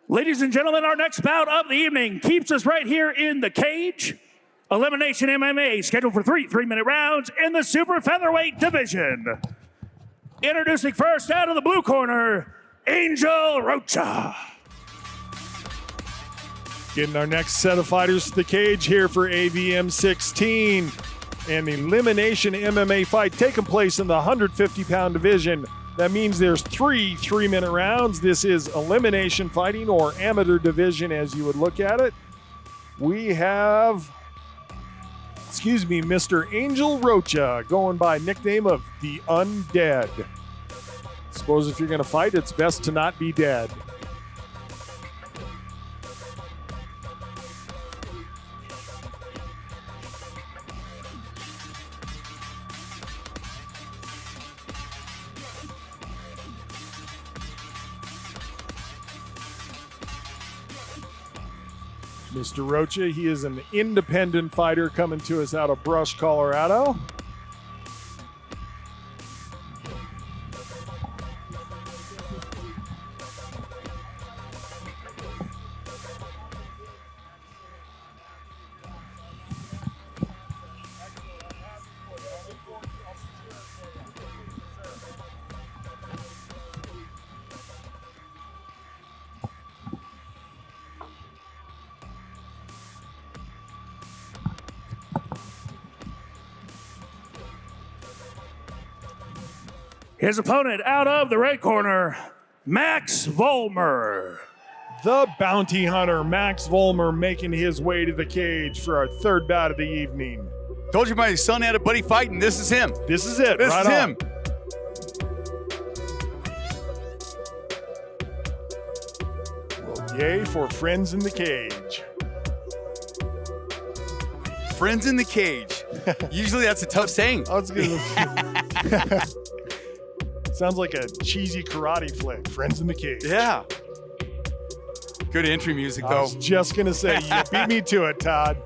Ladies and gentlemen, our next bout of the evening keeps us right here in the cage. Elimination MMA, scheduled for three-minute rounds in the Super Featherweight division. Introducing first out of the blue corner, Angel Rocha. Getting our next set of fighters to the cage here for AVM 16. And the Elimination MMA fight taking place in the 150-pound division. That means there's three-minute rounds. This is elimination fighting, or amateur division as you would look at it. We have, Mr. Angel Rocha, going by nickname of the Undead. Suppose if you're going to fight, it's best to not be dead. Mr. Rocha, he is an independent fighter coming to us out of Brush, Colorado. His opponent out of the red corner, Max Vollmer. The bounty hunter, Max Vollmer, making his way to the cage for our third bout of the evening. Told you my son had a buddy fighting. This is him. This is it. This right is on. him. Well, yay for friends in the cage. Friends in the cage. Usually that's a tough saying. I was gonna Sounds like a cheesy karate flick. Friends in the cage. Yeah. Good entry music, I though. was just gonna say, you beat me to it, Todd.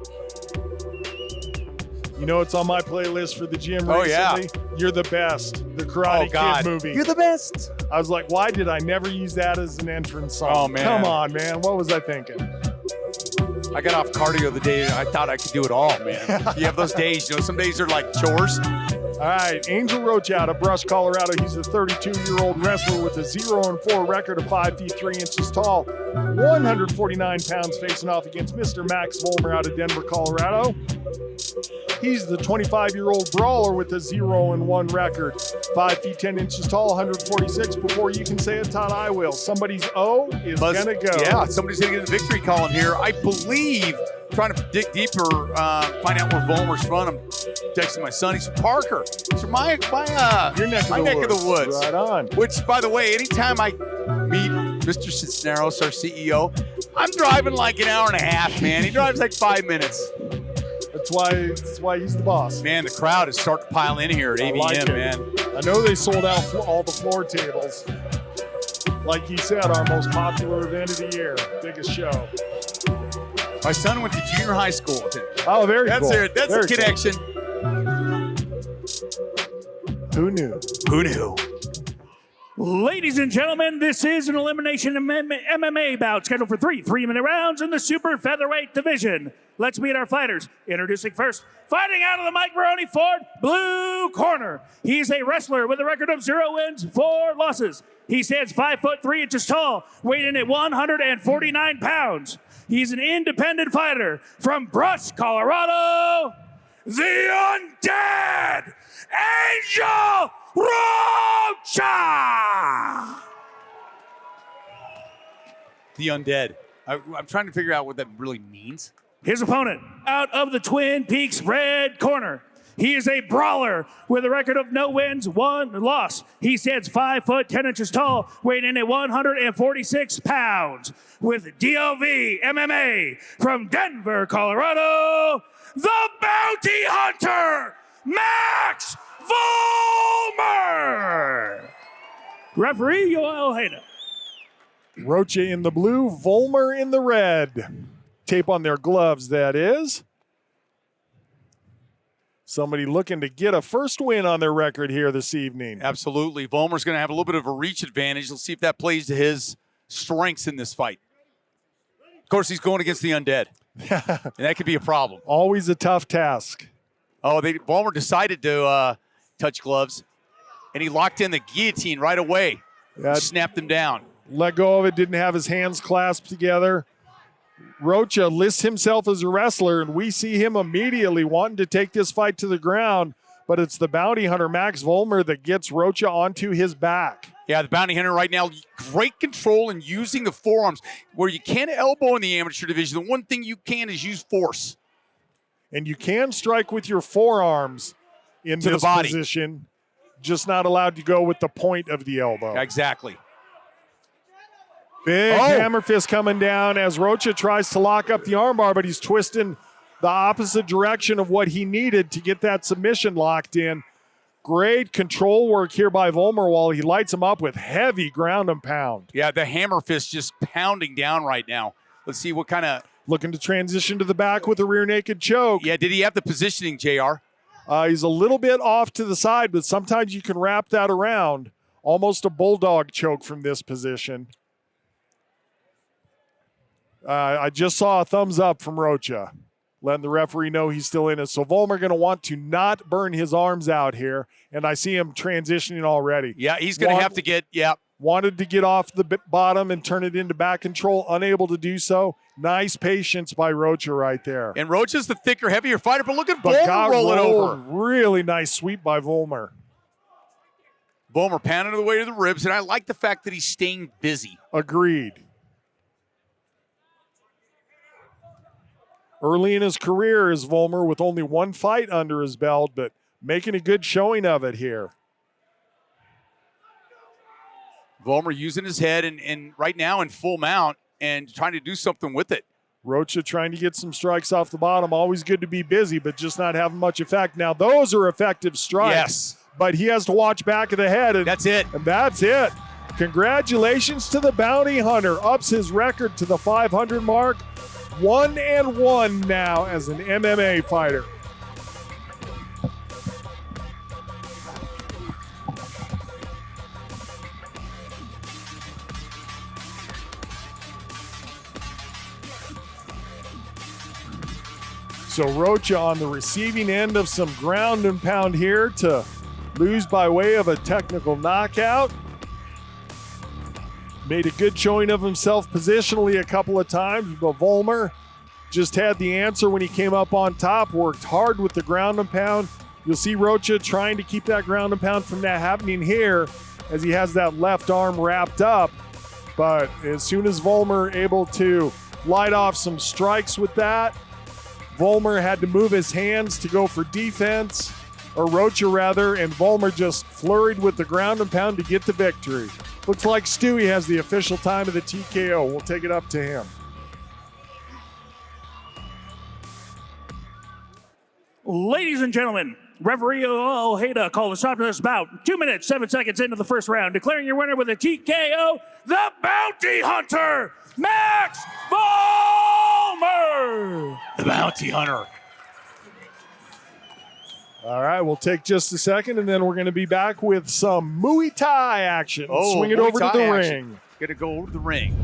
You know it's on my playlist for the gym recently? Yeah. You're the Best, the Karate Kid movie. You're the best. I was like, why did I never use that as an entrance song? Oh, man. Come on, man. What was I thinking? I got off cardio the day I thought I could do it all, man. You have those days, some days are like chores. All right, Angel Rocha out of Brush, Colorado. He's a 32-year-old wrestler with a 0-4 record of 5 feet 3 inches tall, 149 pounds, facing off against Mr. Max Vollmer out of Denver, Colorado. He's the 25-year-old brawler with a 0-1 record, 5 feet 10 inches tall, 146. Before you can say it, Todd, I will. Somebody's O is gonna go. Yeah, somebody's gonna get a victory call in here. I believe, trying to dig deeper, find out where Vollmer's from. I'm texting my son. He's from Parker. He's from my neck of the woods. Right on. Which, by the way, anytime I meet Mr. Cisneros, our CEO, I'm driving like an hour and a half, man. He drives like 5 minutes. That's why he's the boss. Man, the crowd is starting to pile in here at AVM, like man. I know they sold out all the floor tables. Like you said, our most popular event of the year, biggest show. My son went to junior high school with him. Oh, very cool. That's a connection. Who knew? Who knew? Ladies and gentlemen, this is an elimination MMA bout scheduled for three-minute rounds in the Super Featherweight division. Let's meet our fighters. Introducing first, fighting out of the Mike Maroney Ford blue corner. He's a wrestler with a record of 0 wins, 4 losses. He stands 5 foot 3 inches tall, weighing in at 149 pounds. He's an independent fighter from Brush, Colorado, the Undead, Angel Rocha! The Undead. I'm trying to figure out what that really means. His opponent, out of the Twin Peaks red corner. He is a brawler with a record of no wins, 1 loss. He stands 5 foot 10 inches tall, weighing in at 146 pounds. With DLV MMA from Denver, Colorado, the Bounty Hunter, Max Vollmer! Referee Yoel Hayda. Rocha in the blue, Vollmer in the red. Tape on their gloves, that is. Somebody looking to get a first win on their record here this evening. Absolutely. Vollmer's going to have a little bit of a reach advantage. Let's see if that plays to his strengths in this fight. Of course, he's going against the undead, and that could be a problem. Always a tough task. Oh, Vollmer decided to touch gloves, and he locked in the guillotine right away. Snapped him down. Let go of it, didn't have his hands clasped together. Rocha lists himself as a wrestler, and we see him immediately wanting to take this fight to the ground, but it's the bounty hunter, Max Vollmer, that gets Rocha onto his back. Yeah, the bounty hunter right now, great control in using the forearms. Where you can't elbow in the amateur division, the one thing you can is use force. And you can strike with your forearms in this position, just not allowed to go with the point of the elbow. Exactly. Big hammer fist coming down as Rocha tries to lock up the armbar, but he's twisting the opposite direction of what he needed to get that submission locked in. Great control work here by Vollmer while he lights him up with heavy ground and pound. Yeah, the hammer fist just pounding down right now. Let's see what kind of... Looking to transition to the back with a rear naked choke. Yeah, did he have the positioning, JR? He's a little bit off to the side, but sometimes you can wrap that around. Almost a bulldog choke from this position. I just saw a thumbs up from Rocha, letting the referee know he's still in it. So Vollmer going to want to not burn his arms out here, and I see him transitioning already. Yeah, he's going to have to get, Wanted to get off the bottom and turn it into back control, unable to do so. Nice patience by Rocha right there. And Rocha's the thicker, heavier fighter, but look at Vollmer rolling over. Really nice sweep by Vollmer. Vollmer pounding the way to the ribs, and I like the fact that he's staying busy. Agreed. Early in his career is Vollmer with only one fight under his belt, but making a good showing of it here. Vollmer using his head and right now in full mount and trying to do something with it. Rocha trying to get some strikes off the bottom. Always good to be busy, but just not having much effect. Now, those are effective strikes. Yes. But he has to watch back of the head. And that's it. And that's it. Congratulations to the bounty hunter. Ups his record to the 500 mark. 1-1 now as an MMA fighter. So Rocha on the receiving end of some ground and pound here to lose by way of a technical knockout. Made a good showing of himself positionally a couple of times, but Vollmer just had the answer when he came up on top, worked hard with the ground and pound. You'll see Rocha trying to keep that ground and pound from that happening here as he has that left arm wrapped up. But as soon as Vollmer able to light off some strikes with that, Vollmer had to move his hands to go for defense, or Rocha rather, and Vollmer just flurried with the ground and pound to get the victory. Looks like Stewie has the official time of the TKO. We'll take it up to him. Ladies and gentlemen, referee Ojeda called a stop to this bout. 2 minutes, 7 seconds into the first round, declaring your winner with a TKO, the Bounty Hunter, Max Vollmer! The Bounty Hunter. All right, we'll take just a second, and then we're going to be back with some Muay Thai action. Swing it over to the ring. Going to go over to the ring.